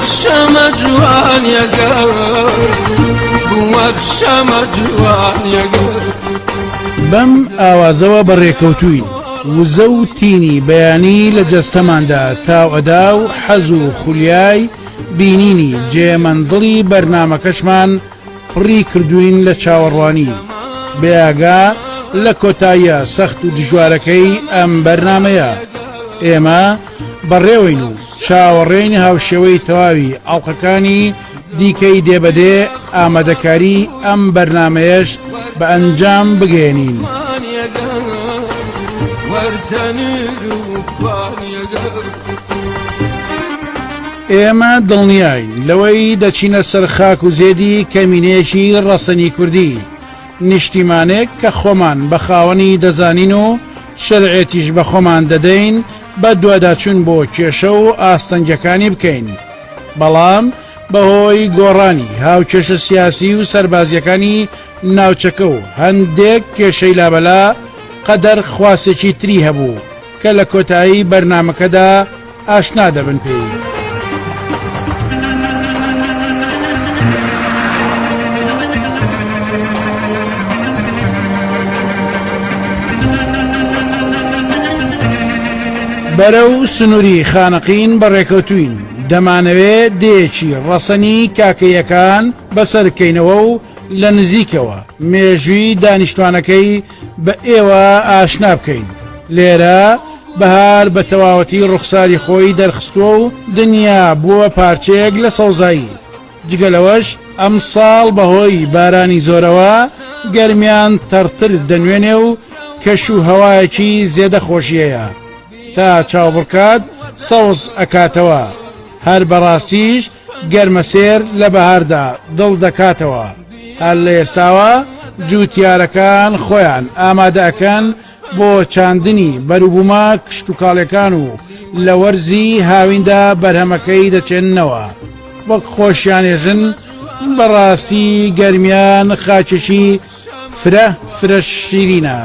شەمە جوان یەگەر وەک شەمە جوان یەگەر بەم ئاوازەوە بەڕێکەوتووین وزە و تینی بەیانی لە جەستەماندا تاوەدا و حەز و خولیای بینینی جێمەنزڵی بەرنامەکەشمان پڕی کردوین لە چاوەڕوانی بێئاگا لە کۆتاییە سەخت و دژوارەکەی ئەم بەرنامەیە ئێمە بەڕێوەین و چاوەڕێین هاوشێوەی تەواوی ئاڵلقەکانی دیکەی دێبەدێ ئامادەکاری ئەم بەرنامەیەش بە ئەنجام بگەێنین ئێمە دڵنیاین لەوەی دەچینە سەر خاک و زێدی کەمینێشی ڕەسەنی کوردی نیشتیمانێک کە خۆمان بە خاوەنی دەزانین و شەرعێتیش بە خۆمان دەدەین بە دوواداچوون بۆ کێشە و ئاستەنجەکانی بکەین بەڵام بەهۆی گۆڕانی هاوکێشە سیاسی و سەربازیەکانی ناوچەکە و هەندێک کێشەی لابەلا قەدەر خواسێکی تری هەبوو کە لە کۆتایی بەرنامەکەدا ئاشنا دەبن پێی بەرەو سنووری خانەقین بەڕێکەوتوین دەمانەوێت دێکی ڕەسەنی کاکەیەکان بەسەرکەینەوە و لە نزیکەوە مێژووی دانیشتوانەکەی بە ئێوە ئاشنا بکەین لێرە بەهار بە تەواوەتی ڕوخساری خۆی دەرخستووە و دنیا بووە پارچەیەک لە سەوزایی جگەلەوەش ئەم ساڵ بەهۆی بارانی زۆرەوە گەرمیان تەرتر دەنوێنێ و کەش و هەوایەکی زێدە خۆشیەیە تا چاوبڕکات سەوز ئەکاتەوە هەر بەڕاستیش گەرمەسێر لە بەهاردا دڵ دەکاتەوە هەر لە ئێستاوە جوتیارەکان خۆیان ئامادەکەن بۆ چاندنی بەروبوومە کشت و کاڵەکان و لە وەرزی هاویندا بەرهەمەکەی دەچێننەوە وەک خۆشیانێژن بەڕاستی گەرمیان خاچێکی فرە شیرینە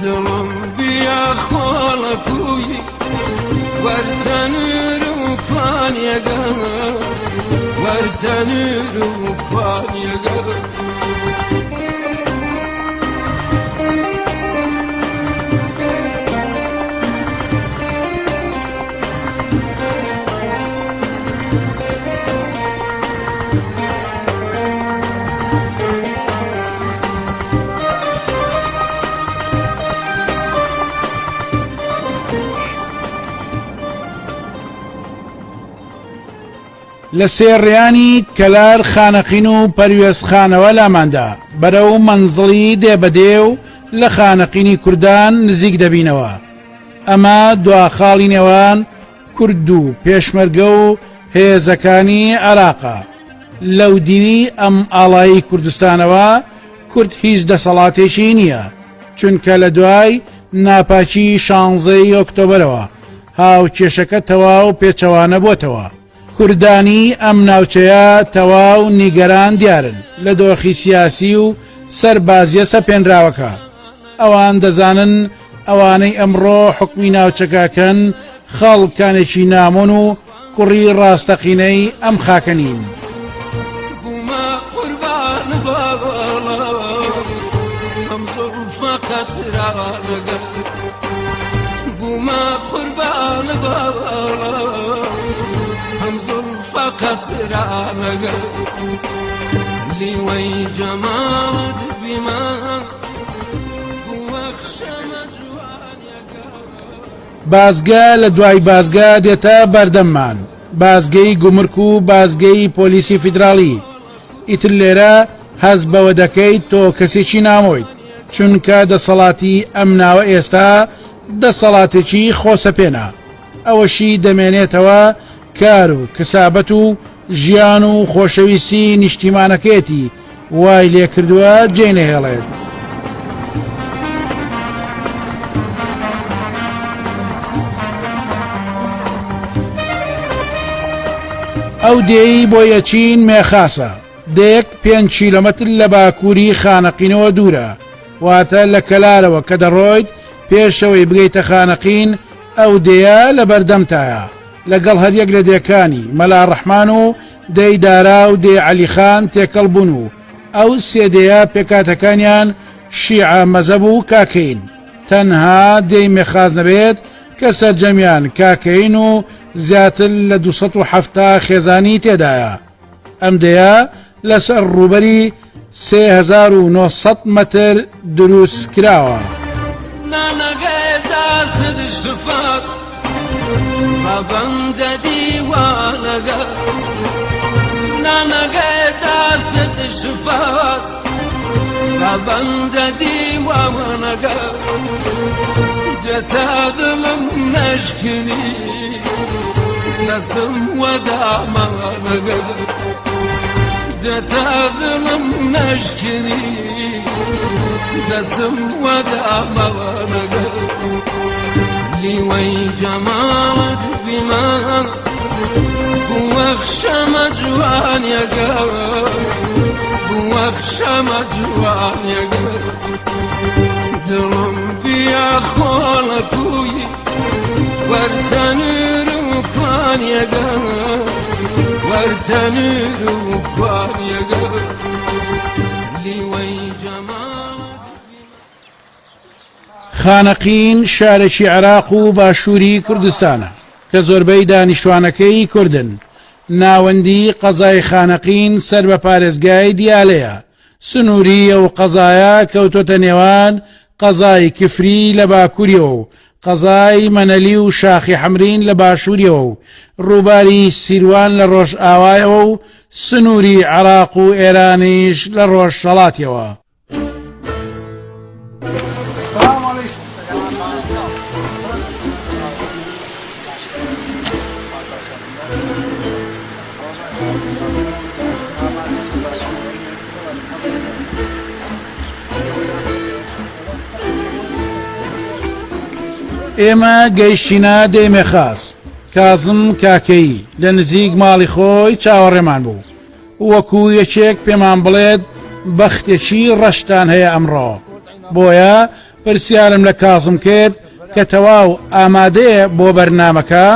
دڵم بیا خۆڵەکوی وەرتەنور و کوانیەگەر وەرتەنور و کوانیەگەر لە سێڕیانی کەلار خانەقین و پەروێزخانەوە لاماندا بەرەو مەنزڵی دێبەدێ و لە خانەقینی کوردان نزیک دەبینەوە ئەمە دواخاڵی نێوان کورد و پێشمەرگە و هێزەکانی عێراقە لەو دیوی ئەم ئاڵایی کوردستانەوە کورد هیچ دەسەڵاتێکی نییە چونکە لە دوای ناپاچی 16 ئۆکتۆبەرەوە هاوکێشەکە تەواو پێچەوانە بۆتەوە کوردانی ئەم ناوچەیە تەواو نیگەران دیارن لە دۆخی سیاسی و سەربازیە سەپێنراوەکە ئەوان دەزانن ئەوانەی ئەمڕۆ حکمی ناوچەکەکەن خەڵکانێکی نامۆن و کوڕی ڕاستەقینەی ئەم خاکەنین بوومە قوربان ئەم زوڵفە قەترانەگەر بوومە قوربان ئەم زوڵفە قەترانەگەر لیوەی جەمالت بیمە وەک شەمە بازگە لە دوای بازگە دێتە بەردەممان بازگەی گومرک و بازگەی پۆلیسی فیدراڵی ئیتر لێرە هەز بەوە دەکەیت تۆ کەسێکی نامۆیت چونکە دەسەڵاتی ئەم ناوە ئێستا دەسەڵاتێکی خۆسەپێنە ئەوەشی دەمێنێتەوە کار و کەسابەت و ژیان و خۆشەویستی نیشتیمانەکەیەتی وای لێ کردووە جێ نەهێڵێت ئەو دێی بۆ یەچین مێخاسە دێک 5 کیلۆمەتر لە باکووری خانەقینەوە دوورە واتە لە کەلارەوە کە دەڕۆیت پێشەوەی بگەیتە خانەقین ئەو دێیە لە بەردەمتایە لەگەڵ هەریەک لە دێکانی مەلا ڕەحمان و دەی دارا و دێ عەلیخان تێکەڵ بوون و ئەو سێدەیە پێکاتەکانیان شیعە مەزەب و کاکەین تەنها دەی مێخاز نەبێت کە سەرجەمیان کاکەین و زیاتر لە 270 خێزانی تێدایە ئەم دەیە لەسەر ڕووبەری 3900 مەتر دروست کراوە نانەگەدا سد شفاس بەبەندە دیوانەگە نانەگەدا سد شفاس بەبەندە دیوانەگە دێتە دڵم نەشکنی دەسم وەدامانەگە دێتە دڵم نەشکنی دەسم وەدامانەگە لیوەی جەمالت بیمان بووەک شەمە جوانیەگە بووەک شەمە جوانیەگە دڵم بیا خۆڵەکوی وەرتەنور و کوانیەگە وەرتەنور و کوانیەگە لیوەی جەمالت خانەقین شارێکی عێراق و باشووری کوردستانە کە زۆربەی دانیشتوانەکەی کوردن ناوەندی قەزای خانەقین سەر بە پارێزگای دیالەیە سنووری ئەو قەزایە کەوتۆتە نێوان قەزای کفری لە باکووریەوە و قەزای مەنەلی و شاخی حەمرین لە باشووریەوە و ڕووباری سیروان لە ڕۆژ ئاوایەوە و سنووری عێراق و ئێرانیش لە ڕۆژهەڵاتیەوە ئێمە گەیشتینە دەیمێ خاس کازم کاکەی لە نزیک ماڵی خۆی چاوەڕێمان بوو وەکو یەکێک پێمان بڵێت بەختێکی ڕەشتان هەیە ئەمڕۆ بۆیە پرسیارم لە کازم کرد کە تەواو ئامادەیە بۆ بەرنامەکە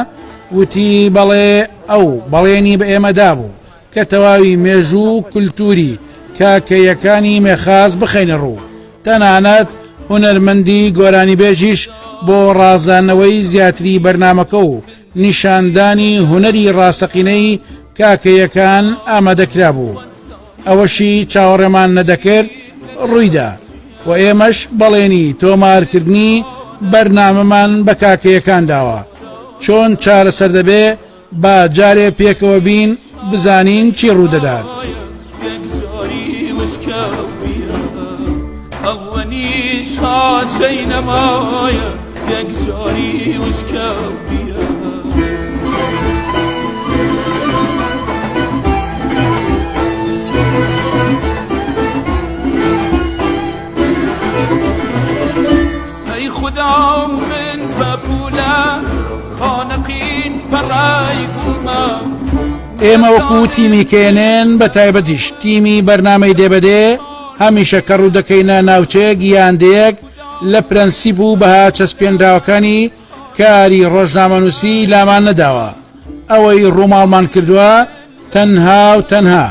وتی بەڵێ ئەو بەڵێنی بە ئێمەدا بوو کە تەواوی مێژوو کولتوری کاکەیەکانی مێخاز بخەینە ڕوو تەنانەت هونەرمەندی گۆرانی بێژیش بۆ ڕازانەوەی زیاتری بەرنامەکە و نیشاندانی هونەری ڕاستەقینەی کاکەیەکان ئامادەکرا بوو ئەوەشی چاوەڕێمان نەدەکرد ڕوویدا و ئێمەش بەڵێنی تۆمارکردنی بەرنامەمان بە کاکەیەکان داوە چۆن چارەسەر دەبێ با جارێ پێکەوە بین بزانین چی ڕوودەدات ئەوەنیش هاچەی نەمایە یەک جاری وشکە بیە ئەی خودام من بە پولە خانەقین بەڕای گوڵمە ئێمە وەکو تیمی کێنێن بە تایبەتیش تیمی بەرنامەی دێبەدێ هەمیشە کە ڕوو دەکەینە ناوچەیەک یاندەیەک لە پرەنسیب و بەها چەسپێنراوەکانی کاری ڕۆژنامەنووسی لامان نەداوە ئەوەی ڕووماڵمان کردووە تەنها و تەنها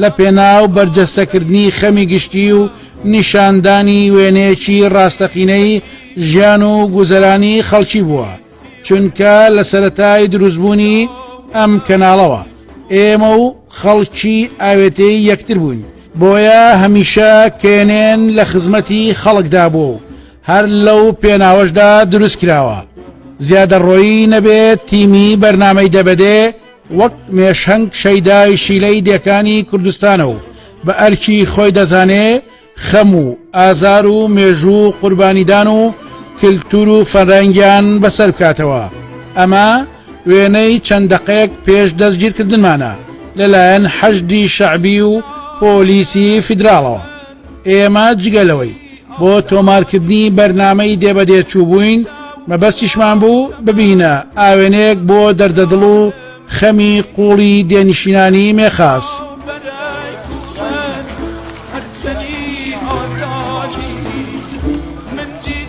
لە پێناو بەرجەستەکردنی خەمی گشتی و نیشاندانی وێنەیەکی ڕاستەقینەی ژیان و گوزەرانی خەڵکی بووە چونکە لە سەرەتای دروستبوونی ئەم کەناڵەوە ئێمە و خەڵکی ئاوێتەی یەکتر بوون بۆیە هەمیشە کێنێن لە خزمەتی خەڵکدا بوو هەر لەو پێناوەشدا دروست کراوە زیادەڕۆیی نەبێت تیمی بەرنامەی دەبەدێ وەک مێشهنگ شەیدای شیلەی دێکانی کوردستانە و بە ئەرکی خۆی دەزانێ خەم و ئازار و مێژوو قوربانیدان و کلتور و فەرهەنگیان بەسەر بکاتەوە ئەمە وێنەی چەند دەقەیەک پێش دەستگیرکردنمانە لەلایەن حەشدی شەعبی و پۆلیسی فیدراڵەوە ئێمە جگەلەوەی بۆ تۆمارکردنی بەرنامەی دێبەدێ چوو بووین مەبەستیشمان بوو ببینە ئاوێنێک بۆ دەردەدڵ و خەمی قوڵی دێنشینانی مێخاس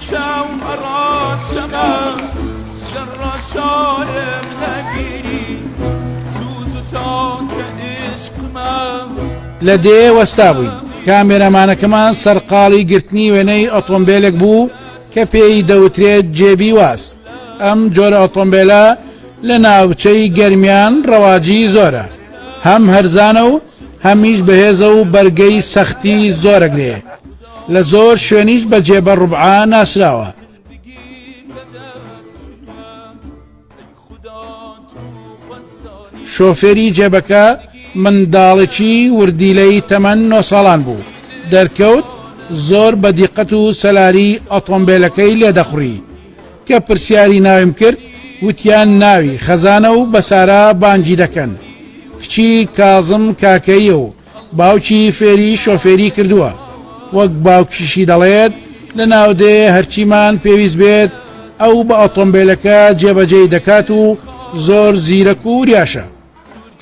چاوم ئەڕات چەمە لە ڕاشارم نەگی لە دێ وەستا بووین کامێرەمانەکەمان سەرقاڵی گرتنی وێنەی ئۆتۆمبیلێک بوو کە پێی دەوترێت جێبی واس ئەم جۆرە ئۆتۆمبیلە لە ناوچەی گەرمیان ڕەواجی زۆرە هەم هەرزانە و هەمیش بەهێزە و بەرگەی سەختی زۆرەگرێ لە زۆر شوێنیش بە جێبە ڕوبعا ناسراوە شۆفێری جێبەکە منداڵێکی وردیلەی تەمەن 9 ساڵان بوو دەرکەوت زۆر بە دیقەت و سەلاری ئۆتۆمبیلەکەی لێدەخوڕی کە پرسیاری ناویم کرد وتیان ناوی خەزانە و بەسارە بانگی دەکەن کچی کازم کاکەیە و باوکی فێری شۆفێری کردووە وەک باوکیشی دەڵێت لە ناودێ هەرچیمان پێویست بێت ئەو بە ئۆتۆمبیلەکە جێبەجێی دەکات و زۆر زیرەک و ریاشە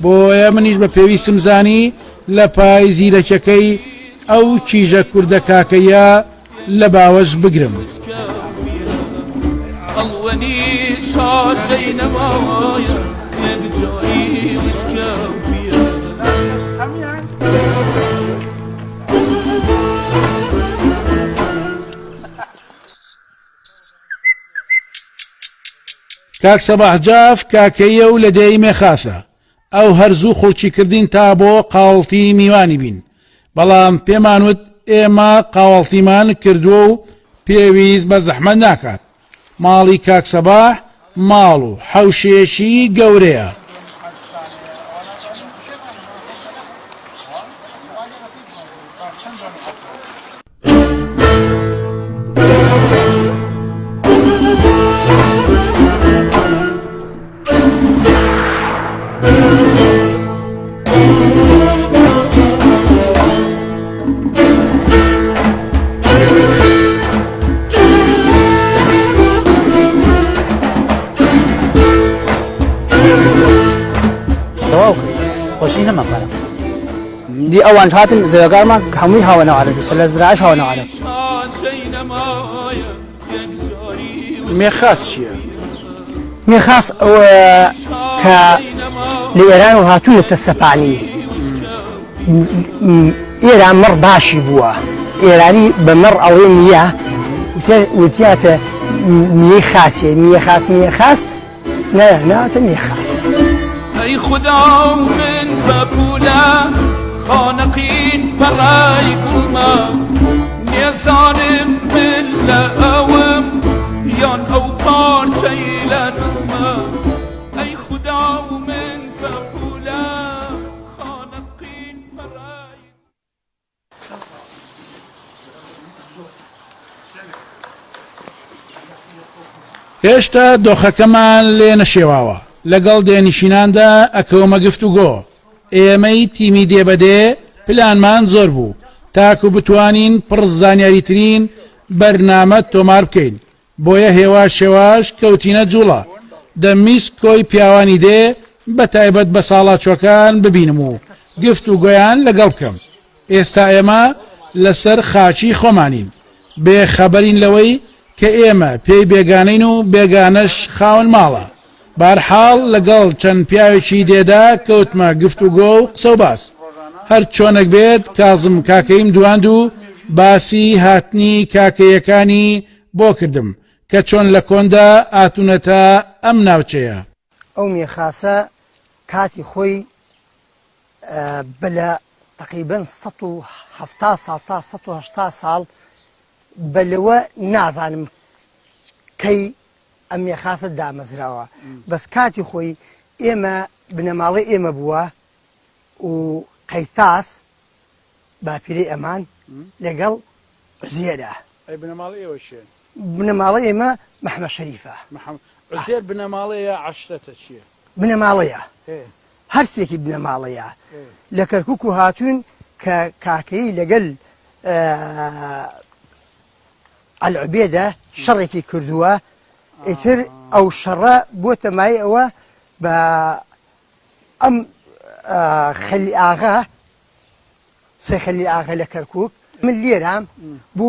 بۆیە منیش بە پێویستم زانی لە پای زیرەکەکەی ئەو کیژە کوردە کاکەیە لە باوەش بگرم کاک سەباح جاف کاکەیە و لە دێی مێخاسە ئەو هەرزوو خوڵچی کردین تا بۆ قاوڵتی میوانی بین بەڵام پێمانوت ئێمە قاوەڵتیمان کردووە و پێویست بە زەحمەت ناکات ماڵی کاک سەباح ماڵ و حەوشێکی گەورەیە دي أوان هاتن زي قارما همي هوانا على بس زراعش هوانا على مێخاس چییە؟ ميخاص ك لإيران وهاتون السباني إيران مر باشي بوا إيراني بمر أوين وتياتا ميخاس لا ميخاس ای خدا من بپولا خانقین برای گوما نیزانم من لأوم یان او پارچه لدوما ای خدا من بپولا خانقین برای هێشتا دۆخەکەمان لێ نەشێواوە لەگەڵ دێنشیناندا ئەکەومە گفتوگۆ ئێمەی تیمی دێبەدێ پلانمان زۆر بوو تاکو بتوانین پڕ زانیاریترین بەرنامە تۆمار بکەین بۆیە هێواش شێواش کەوتینە جوڵە دەمیست کۆی پیاوانی دێ بە تایبەت بە ساڵاچوەکان ببینم و گفتوگۆیان لەگەڵ بکەم ئێستا ئێمە لەسەر خاچی خۆمانین بێخەبەرین لەوەی کە ئێمە پێی بێگانەین و بێگانەش خاون ماڵە بارحاڵ لەگەڵ چەند پیاوێکی دێدا کەوتمە گفتوگۆ و قسە و باس هەر چۆنێک بێت کازم کاکەیم دواند و باسی هاتنی کاکەیەکانی بۆ کردم کە چۆن لە کۆندا ئاتونەتە ئەم ناوچەیە ئەو مێخاسە کاتی خۆی بەلە تقریبا 170 ساڵ تا 180 ساڵ بەلەوە نازانم کەی ئەم مێخاسە دامەزراوە بەس کاتی خۆی ئێمە بنەماڵی ئێمە بووە و قەیتاس باپیرەی ئەمان لەگەڵ عوزێرە بنەماڵی ئێمە مەحمەد شەریفە عوزێر بنەماڵەیە عەشرەتە چییە؟ بنەماڵەیە هەرسێکی بنەماڵەیە لە کەرکووک و هاتوون کە کاکەی لەگەڵ ئەلعوبێدە شەڕێکی کردووە ئیتر ئەو شەڕە بۆتە مای ئەوە بە ئەم خەلی ئاغا سێ خەلی ئاغا لە کەرکووک من لێرام بۆ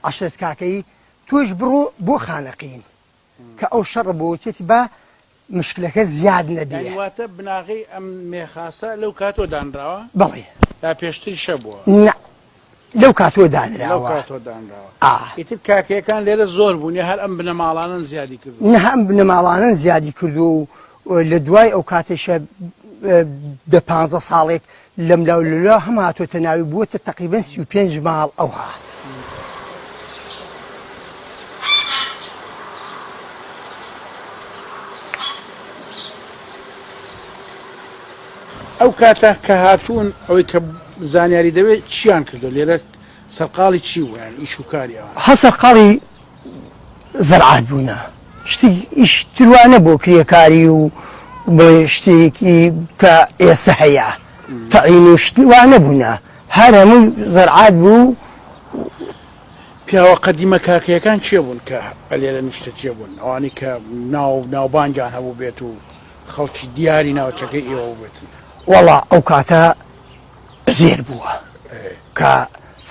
عەشرەت کاکەی تۆش بڕۆ بۆ خانەقین کە ئەو شەڕە بۆ وتێتی بە مشکلەکە زیاد نەبێ. واتە بناغی ئەم مێخاسە لەو کاتۆ دانراوە بەڵێ تا پێشتری شە بووە لەو کاتۆ دانراوە. ئیتر کاکەیەکان لێرە زۆر بوونی هەر ئەم بنەماڵانن زیادی کردو نە هەم بنەماڵانن زیادی کردو و لە دوای ئەو کاتێشە دە 15 ساڵێک لەم لاوللا هەم هاتۆتە ناوی بووەتە تقریبەن 35 ماڵ ئەوها. ئەو کاتە کە هاتوون ئەوەی کە زانیاری دەوێت چیان کردو لێرە سەرقاڵی چی ویان ئیش و کاریەوە هەسەرقاڵی زەرعات بوونە شتی ئیش تروانە بۆ کرێکاری و بڵێ شتێکی کە ئێستا هەیە تەعین و شتوانە بوونە هەر هەمووی زەرعات بوو. پیاوە قەدیمە کاکەیەکان چێ بوون کە لێرە نیشتە چێ بوون ئەوانی کە ناوبانجان هەبوو بێت و خەڵکی دیاری ناوچەکەی ئێوە بێتن. وەڵا ئەو کاتە زێر بووە کە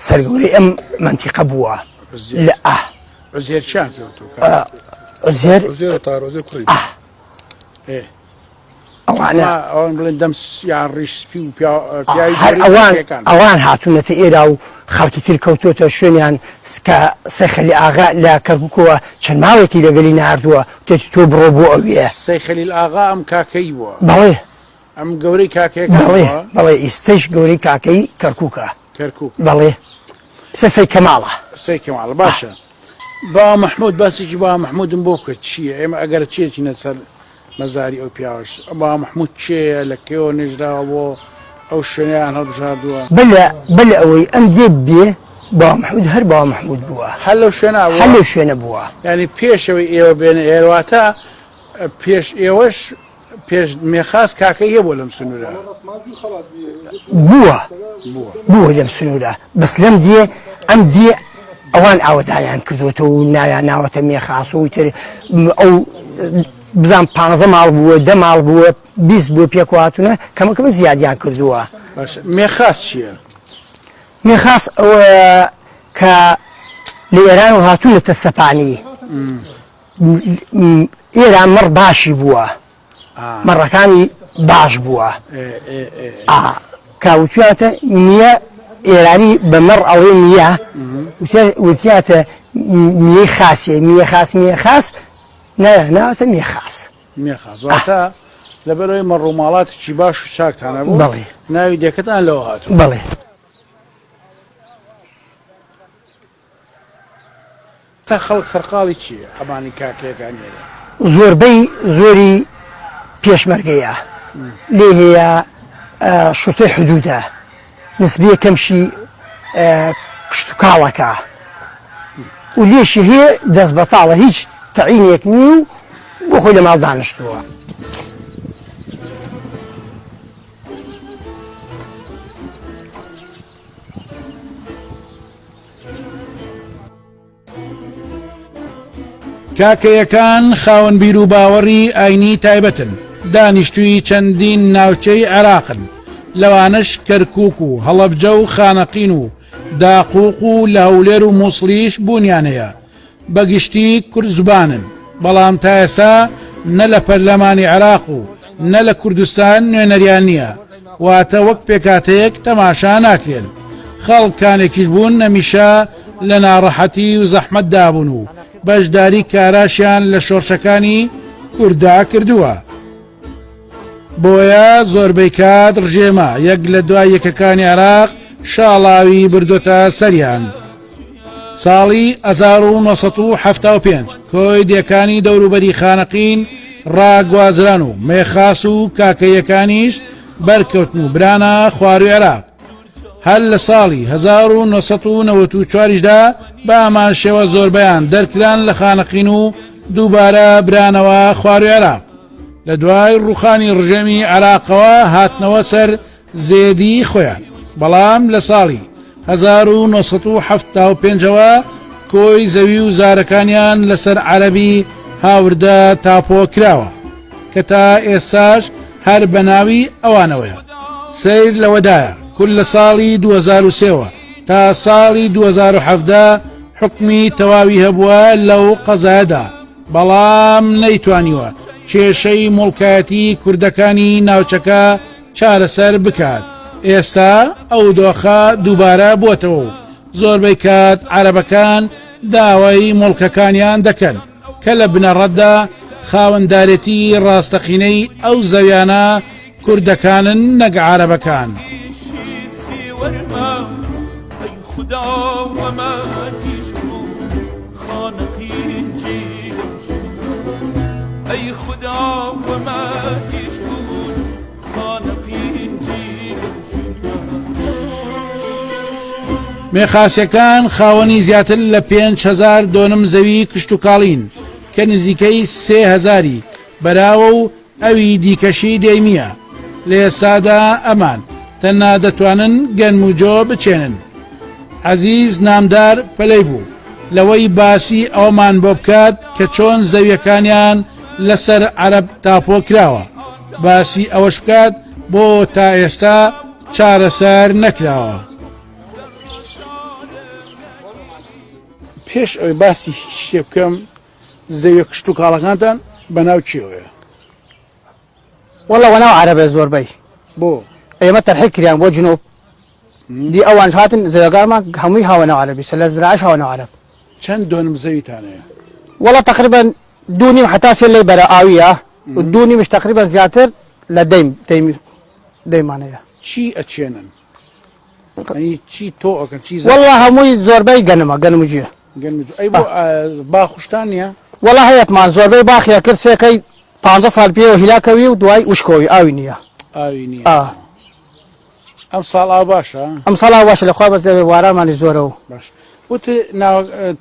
سەرگەورەی ئەم منتیقە بووە لە زێر چیان پێوتو زێر ئەوان بڵێن دەم یان ڕیش سپی و ئەوان هاتوونەتە ئێرا و خەڵکی تر کەوتۆتە شوێنیان کە سەیخەلی ئاغا لە کەرکووکەوە چەند ماوێکی لەگەلی ناردووە تێتی تۆ بڕۆ بۆ ئەوێ. سەیخەلیل ئاغا ئەم کاکەی بووە. بەڵێ ئەم گەورەی کاکەیەک بەڵێ ئێستش گەورەی کاکەی کەرکووکە بەڵێ سەی کەماڵە سەی کەماڵە باشە. با مححمود باسێکی با مححمودم بۆ بکە چییە ئێمە ئەگەر چێچینە سەر مەزاری ئەو پیاوەش با مححمود چێە لە کێوە نێژراوە بۆ ئەو شوێنیان هەڵبژاردووە بەلە ئەوەی ئەم دێ بێ با مححمود هەر با مححمود بووە هەر لەو شوێنە هەر لەو شوێنە بووە ینی پێشەوەی ئێوە بێنە ئێواتە پێش ئێوەش پێش مێخاس کاکەی هەیە بۆ لەم سنوورە بووە لەم سنوورە بەس لەم دێ ئەم دێ ئەوان ئاوەداریان کردوتە و ناویان ناوەتە مێخاس و تر ئەو بزان 15 ماڵ بووە 10 ماڵ بووە 20 بۆ پێکواتونە کەمەکەمە زیادیان کردووە. مێخاس چییە؟ مێخاس ئەوە کە لە ئێران و هاتوونەتە سەپانی ئێران مەڕ باشی بووە مەڕەکانی باش بووە کاوتواتە نییە ئێرانی بە مەڕ ئەوەی نییە وتیاتە میێ خاسێ میێ خاس ناوەتە مێخاس لەبەرەوەی مەڕووماڵاتێکی باش و چاکتانە بوو بەڵێ ناوی دێکەتان لەوە هاتوو بەڵێ. تا خەڵک سەرقاڵی چییە ئەمانی کاکەیەکان هێرە زۆربەی زۆری پێشمەرگەیە لێ هەیە شوتەی حدودە نسبیە کەمشی کشت و کاڵەکە و لێشی هەیە دەست بەتاڵە هیچ تەعینێک نی و بۆ خۆی لە ماڵ دانیشتووە. کاکەیەکان خاوەن بیر و باوەڕی ئاینی تایبەتن دانیشتووی چەندین ناوچەی عێراقن لەوانش کەرکووک و هەڵەبجە و خانەقین و داقووق و لە هەولێر و مووسڵیش بوونیان هەیە بەگشتی کورد زبانن بەڵام تا ئێستا نە لە پەرلەمانی عێراق و نە لە کوردستان نوێنەریان نییە واتە وەک پێکاتەیەک تەماشا ناکرێن خەڵکانێکیش بوون نەمیشە لە ناڕەحەتی و زەحمەت دابوون و بەشداری کاراشیان لە شۆڕشەکانی کووردا کردووە بۆیە زۆربەی کات ڕژێمە یەک لە دوای یەکەکانی عێراق شاڵاوی بردۆتە سەریان. ساڵی 1975 کۆی دێکانی دەوروبەری خانەقین ڕاگوازران و مێخاس و کاکەیەکانیش بەرکەوتن و برانە خواروی عێراق هەر لە ساڵی 1994دا بە ئەمان شێوە زۆربەیان دەرکران لە خانەقین و دووبارە برانەوە خواروی عێراق لە دوای ڕوخانی ڕژێمی عێراقەوە هاتنەوە سەر زێدی خۆیان بەڵام لە ساڵی 1975ەوە کۆی زەوی و زارەکانیان لەسەر عەرەبی هاوردە تاپۆ کراوە کە تا ئێستاش هەر بە ناوی ئەوانەوەیە سیر لەوەدایە کول لە ساڵی 2003ەوە تا ساڵی 2017 حکمی تەواوی هەبووە لەو قەزایەدا بەڵام نەیتوانیوە کێشەی مڵکایەتی کوردەکانی ناوچەکە چارەسەر بکات. ئێستا ئەو دۆخە دووبارە بووەتەوە و زۆربەی کات عەرەبەکان داوای مڵکەکانیان دەکەن کە لە بنەڕەتدا خاوەندارێتی ڕاستەقینەی ئەو زەویانە کوردەکانن نەک عەرەبەکان. ای خدا و ما پیش بود خانقین مێخاسیەکان خاوەنی زیاتر لە 5,000 دۆنم زەوی کشت و کاڵین کە نزیکەی 3,000 بەراوە و ئەوی دیکەشی دەیمیە. لە ئێستادا ئەمان تەنها دەتوانن گەنم و جۆ بچێنن. عەزیز نامدار پەلەی بوو لەوەی باسی ئەومان بۆ بکات کە چۆن زەویەکانیان لەسەر عەرەب تاپۆ کراوە، باسی ئەوەش بکات بۆ تا ئێستا چارەسەر نەکراوە. پێش ئەوەی باسی هیچ شتێ بکەم زەویە کشت و کاڵەکانتان بەناو کێوەیە؟ وەڵا وەناو عەرەبە زۆربەی بۆ ئێمە تەرحیل کریان بۆ جنوب دی ئەوان هاتن زەویەکانمان هەمووی هاوەناو عەرەبی لە زراعەش هاوەناو عەرەب. چەند دۆنم زەویتانەیە؟ وەڵا تقریبا دوونیم حتا سێ لێ بەرە ئاویە و دوونیمش تقریبا زیاتر لە دەیمانەیە. چی ئەچێنن؟ چی تۆ ئەکەن چی؟ وەڵا هەمووی زۆربەی گەنمە گەنم و جێ. ئەی بۆ باخشتان نییە؟ وەڵا هەیەتمان زۆربەی باخیە کرد سێکەی 15 ساڵ پێوە هیلاکەوی و دوای وشکەوەی ئاوی نییە. ئاوی نییە. ئەم ساڵ ئاو باشە؟ ئەم ساڵ ئاو باشە لەخوا بەزەوێ وارامانی زۆرەوە. باش وت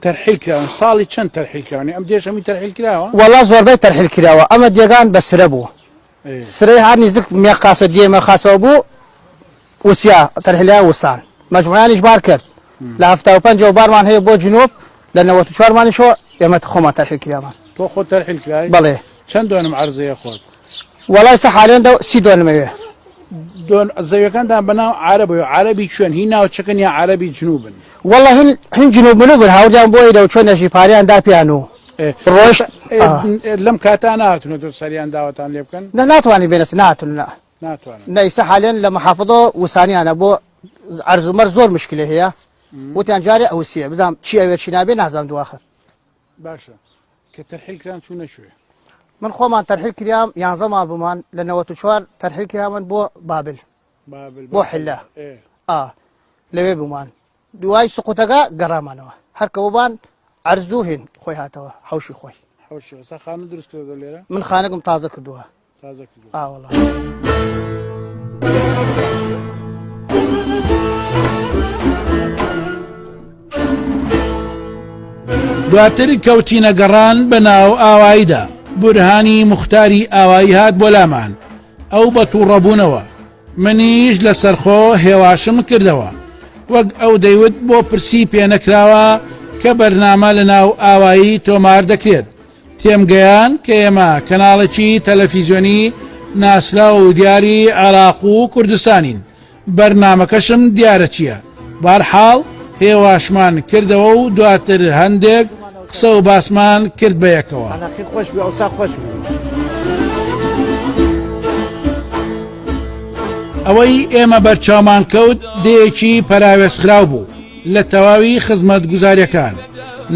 تەرحیل کراون ساڵی چەند تەرحیل کراونی؟ ئەم دێش هەمی تەرحیل کراوە؟ وەڵا زۆربەی تەرحیل کراوە. ئەمە دیێگان بە سرە بوو. سرەی هەر نزیک مێقاسە دیێمە خاسەوە بوو وسیا تەرحیلای وسان مەجموعیانیش بار کرد لە 75 بارمان هەیە بۆ جنوب لە 94 مانیشەوە ئێمە خۆمان تەرحیل کرامان. تۆ خۆ تەرحیل کرای؟ بەڵێ. چەند دۆنم عەرزەیە خۆت؟ وەڵای سە حالێندا 30 دۆنمەوێ. زەویەکانتان بەناو عەرەبەوە عەرەبی کوێن هی ناوچەکەن یا عەرەبی جنوبن؟ وەڵا هین جنوب منوبن هاوردیان بۆی دە و چۆن نەژی پاریان داپیان و ڕۆژ لەم کاتا نهاتونەوە سەریان داوەتان لێ بکەن؟ ناتوانانی بێنەس ناتون ناتوانن. نەیسە حالێن لە مەحافظە وسانیانە بۆ عەرز و مەرز زۆر مشکلە هەیە وتیان جارێ ئەوسیە بزانم چی ئەوێ چی نابێ نازانم دواخر. باشە کە تەرحیل کران چوونە شوێ؟ من خۆمان تەرحیل کریام 11 ماڵ بوومان لە 94 تەرحیل کرامان بۆ بابل بۆ حلە لەوێ بوومان دوای سقوتەکە گەڕامانەوە هەرکەوەبان عەرزوو هێن خۆی هاتەوە حەوشی خۆی. خانە دروست کردەوە لێرە؟ من خانەکەم تازە کردووە. تازە کردووە؟ وەڵا. دواتر کەوتینە گەڕان بە ناو ئاواییدا بورهانی مختاری ئاوایی هات بۆ لامان ئەو بە تووڕەبوونەوە منیش لە سەرخۆ هێواشم کردەوە وەک ئەو دەیوت بۆ پرسی پێ نەکراوە کە بەرنامە لە ناو ئاوایی تۆمار دەکرێت. تێمگەیان کە ئێمە کەناڵێکی تەلەڤیزیۆنی ناسرا و دیاری عێراق و کوردستانین بەرنامەکەشم دیارە چییە. بەرحاڵ هێواشمان کردەوە و دواتر هەندێک قسە و باسمان کرد بە یەکەوە. ئەوەی ئێمە بەرچاومان کەوت دەیەکی پەراوێزخراو بوو لە تەواوی خزمەتگوزاریەکان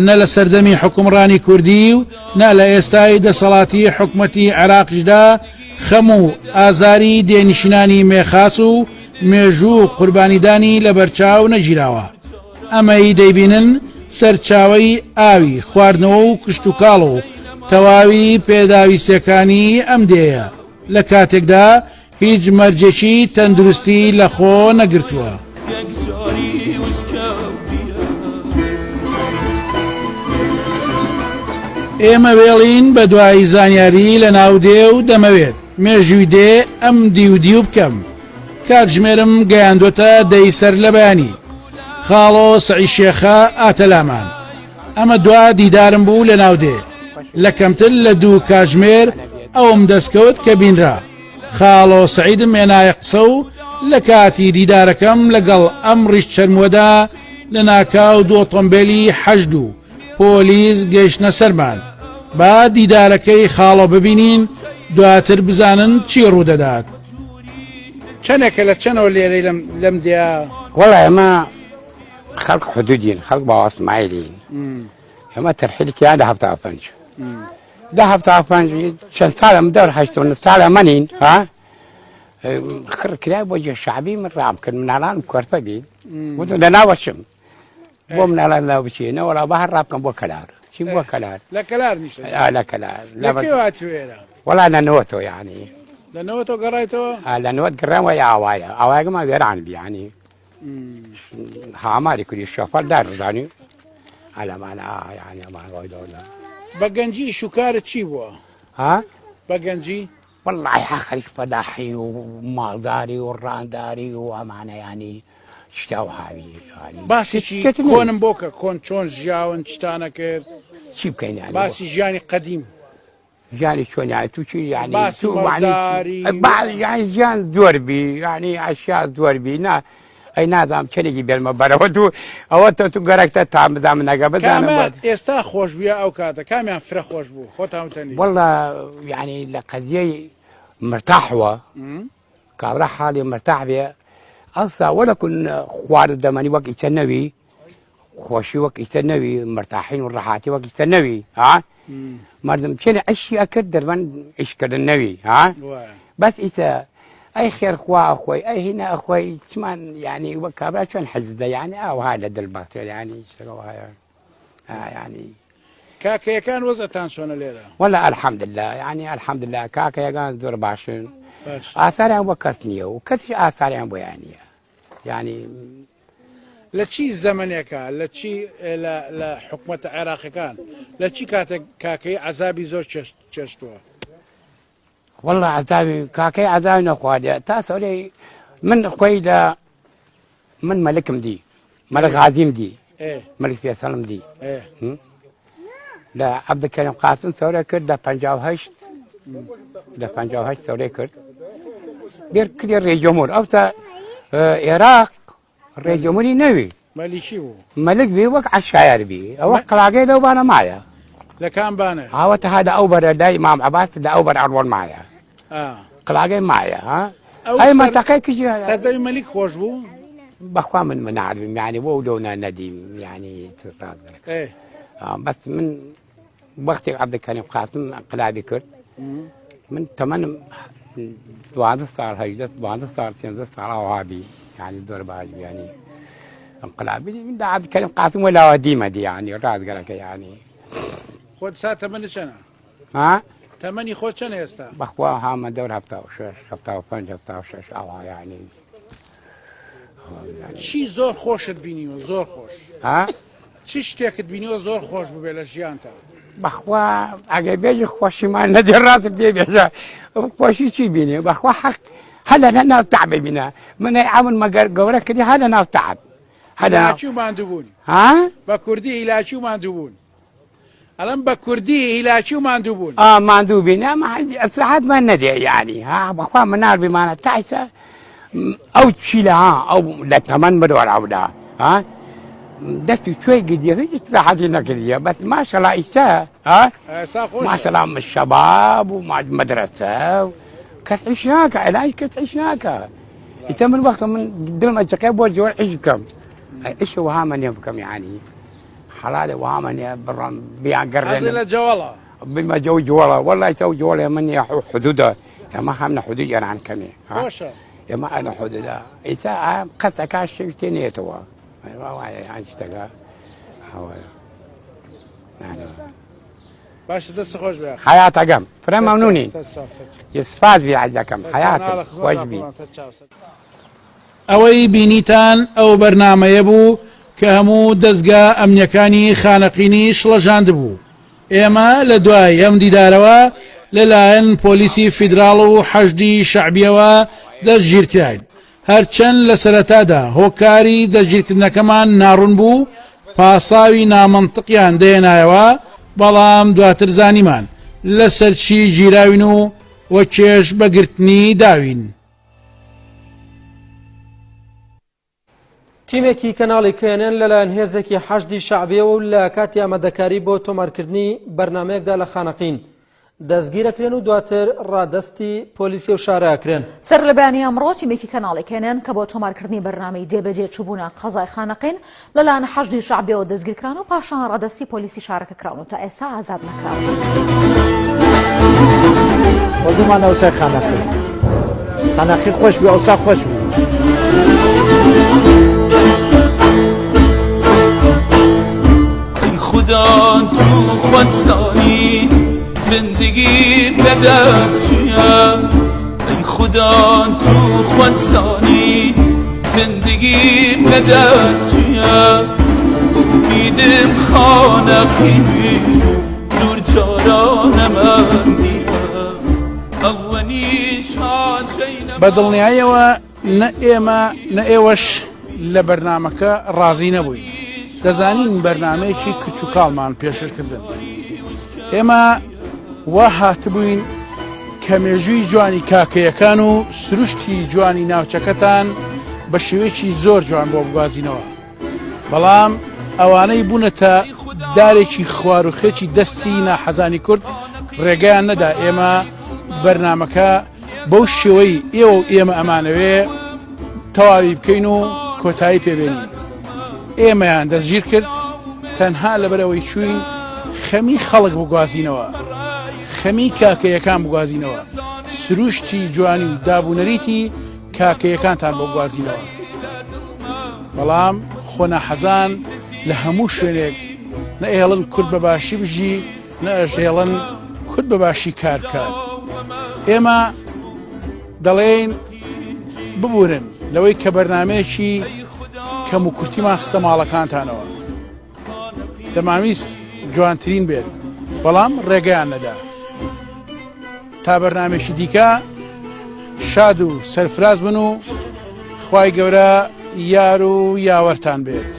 نە لە سەردەمی حکومڕانی کوردی و نە لە ئێستای دەسەڵاتی حکومەتی عێراقیشدا خەم و ئازاری دێنشینانی مێخاس و مێژوو قوربانیدانی لە بەرچاو نەگیراوە. ئەمەی دەیبینن سەرچاوەی ئاوی خواردنەوە و کشت و کاڵ و تەواوی پێداویستەکانی ئەم دێیە لە کاتێکدا هیچ مەرجێکی تەندروستی لە خۆ نەگرتووە. ئێمە وێڵین بە دوای زانیاری لە ناودێ و دەمەوێت مێژووی دێ ئەم دیودی و بکەم کاتژمێرم گەیاندۆتە دەی سەر لە بەیانی خاڵۆ سەعی شێخە ئاتەلامان ئەمە دوا دیدارم بوو لە ناودێ لە کەمتر لە 2 کاتژمێر ئەوم دەستکەوت کە بینرا خاڵۆ سەعیدم هێنایە قسە و لە کاتی دیدارەکەم لەگەڵ ئەم ڕیش چەرموەدا لە ناکاو دۆتۆمبیلی حەشد و پۆلیس گەیشتنە سەرمان با دیدارەکەی خاڵۆ ببینین دواتر بزانن چی ڕوودەدات. چەندێکە لە چەنەوە لێرەی لەم دیا والله ما خلق حدودين خلق بواص مايلين ما ترحيل كي هذا هفتا فنج ده هفتا فنج شن سالة مدور حشتون سالة منين ها خر كلاب وجه شعبي من رام كان من علان كورفا بين ودو لنا وشم بو من علان لا بشينا ولا بحر راب كان بو كلار شي بو كلار لە کەلار نیشت لا كلار لا لەکەواتوێرە ولا انا نوتو يعني لەنەوە تۆ گەڕایتەوە لا نوت قرام ويا عوايا عوايا ما غير عن يعني هاماري كل الشوفر دار زاني على ما لا يعني ما غيرونا بە گەنجی شوکارت چی بووە ها بە گەنجی والله يا خليك فلاحي ومالداري والرانداري وامانه يعني شتاو هاوي يعني باسێکی كتني. کۆنم بۆکە کۆن چۆن ژیاون شتانە کرد شي بكين يعني باسی ژیانی قەدیم جاني شلون يعني تو شي يعني باسي تو مالداري بعض يعني جان دوربي يعني اشياء دوربي نا اي نادم كنيجي بالمباراه وتو او تو قركت تام دام نقبل کامیان ئێستا خۆش بووە ئەو کاتە کامیان فرە خۆش بوو خۆتانتەنی والله يعني لقضيه مرتاحوه كابرا حالي مرتاح بها أصلا ولا كن خوار الدماني وقت يتنوي خوشي وقت يتنوي مرتاحين والراحاتي وقت يتنوي ها مردم كنا أشياء كدر من إيش كدر النوي ها بس إذا أي خير خوا أخوي أي هنا أخوي كمان يعني وكابرا شون حزده يعني أو هذا دلبات يعني يعني کاکەیەکان وەزەتان چۆنە لێرە والله الحمد لله يعني الحمد لله كاكا يقان زور باشن آثارهم وكسنية وكسي آثارهم بيانية يعني لە چی زەمنێکە لە چی لە حکوومەتە عێراقیەکان لە چی کاکەی عەزابی زۆر چێشتووە والله عذابي كاكي عذابي نخوالي تاسولي من خويلة من ملك مدي ملك غازي مدي ملك فيصل مدي لا عبد الكريم قاسم ثورة كرد لا بنجاب هشت لا بنجاب هشت ثورة كرد بير كل ريجمهور أفتا العراق ريجمهوري نوي مەلیشی بوو ملك بي وقع الشاعر بي وقع قلاقي لو بانا معايا لە کام بانە عاوت هذا أوبر دا إمام عباس دا أوبر أرول معايا قلاقي معايا ها هاي منطقة كجي سەردەوی مەلیک خۆش بوو بخوا من منعرف يعني ولونا نديم يعني تراد بس من وقت عبد الكريم قاسم انقلابي كرد من 8 صار هجدت 8 صار 10 صار وهابي يعني دور باجي يعني انقلابي من عبد الكريم قاسم ولا وديمه دي يعني راد قالك يعني خۆت سا تەمەنی چەنە ها تەمەنی خۆت چەنە ئێستا بخوا هام دور هفتا وشش هفتا وفنج هفتا وشش او يعني چی زۆر خۆشت بینیوە زۆر خۆش ها چی شتێکت بینیوە زۆر خۆش ببێ لە ژیانتە بخوا اگه بيجي خوشي ما ندير راسي بيجي خوشي شي بيني بخوا حق هذا انا تعب بينا من عمل ما قورة كده هذا انا تعب هذا هیلاچی و ماندووبوون ها بە کوردی هیلاچی و ماندووبوون ئەلەم بە کوردی هیلاچی و ماندووبوون ماندوب بينا ما اصلاحات ما ندي يعني ها بخوا منار بمعنى تعيسه او تشيلها او لا كمان بدور عوده ها دست شوي قد يجي اصلاحات نقديه بس ما شاء الله إيسا ها ما شاء الله من الشباب ومع مدرسه كاس عشناك علاج كاس عشناك يتم الوقت من قدر ما تقيب وجه عيشكم ايش وهامن يفكم يعني حلال وهامن برام بيقرن عزل جواله بما جو جواله والله يسوي جواله من حدوده يا ما همنا حدود يعني عن كمي يا ما انا حدوده إيسا قصة كاش تاني توا يعني اشتغل يعني باش دست خوش بيا حياتك قم فريم ممنونين يستفاد في عزكم حياتك واجبي ئەوەی بینیتان ئەو بەرنامەیە بوو کە هەموو دەستگا ئەمنیەکانی خانەقینی شڵەژاند بوو. ئێمە لە دوای ئەم دیدارەوە لەلایەن پۆلیسی فیدراڵ و حەشدی شەعبیەوە دەستگیرکراین. هەرچەند لە سەرەتادا هۆکاری دەستگیرکردنەکەمان ناڕوون بوو پاساوی نامەنتقیان دێنایەوە بەڵام دواتر زانیمان لەسەر چی گیراوین و وە کێش بەگرتنی داوین. تیمێکی کەناڵی کێنن لەلایەن هێزێکی حەشدی شەعبیەوە و لە کاتی ئامادەکاری بۆ تۆمارکردنی بەرنامەیەکدا لە خانەقین دەستگیرەکرێن و دواتر ڕادەستی پۆلیسی و شارەکرێن. سەر لە بەیانی ئەمڕۆ تیمێکی کەناڵێکێنن کە بۆ تۆمارکردنی بەرنامەی دێبەجێ چوبوونە قەزای خانەقین لەلایەن حەشدی شەعبیەوە دەستگیرکران و پاشان ڕادەستی پۆلیسی شارەکە کراون و تا ئێستا ئازاد نەکراون. وەزمانە ئەوسای خانەقین خانەقین خۆش بوو ئەوسا خۆش بوو. خدا تو خود سانی زندگی به دست چیم ای خدا تو خود سانی زندگی به دست چیم امیدم خانقی دور جاران من دیم اولیش هاشین بەدڵنیایەوە نە ئێمە نە ئێوەش لە بەرنامەکە ڕازی نەبووین. دەزانین بەرنمەیەکی کچ و کاڵمان پێشکردن. ئێمە وا هاتبووین کە مێژووی جوانی کاکەیەکان و سروشتی جوانی ناوچەکەتان بە شێوەیەکی زۆر جوان بۆ بگوازینەوە. بەڵام ئەوانەی بوونەتە دارێکی خواروخێکی دەستی ناحەزانی کورد ڕێگەیان نەدا ئێمە بەرنمەکە بەو شێوەی ئێوە و ئێمە ئەمانەوێ تەواوی بکەین و کۆتایی پێبێنین. ئێمەیان دەستگیر کرد تەنها لەبەرەوەی چوین خەمی خەڵک بگوازینەوە، خەمی کاکەیەکان بگوازینەوە، سروشتی جوانی و دابوونەریتی کاکەیەکانتان بۆ بگوازینەوە. بەڵام خۆناحەزان لە هەموو شوێنێک نە ئێڵن کورد بە باشی بژی نە ئەژێڵن کورد بە باشی کارکات. ئێمە دەڵێن ببورن لەوەی کە بەرنمەیەکی کەم و کورتیمان خستە ماڵەکانتانەوە. دەماویست جوانترین بێت بەڵام ڕێگەیان نەدا. تا بەرنمێکی دیکە شاد و سەرفراز بن و خوای گەورە یار و یاوەرتان بێت.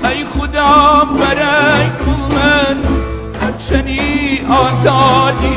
ای خدا برای کل من همچنی آزادی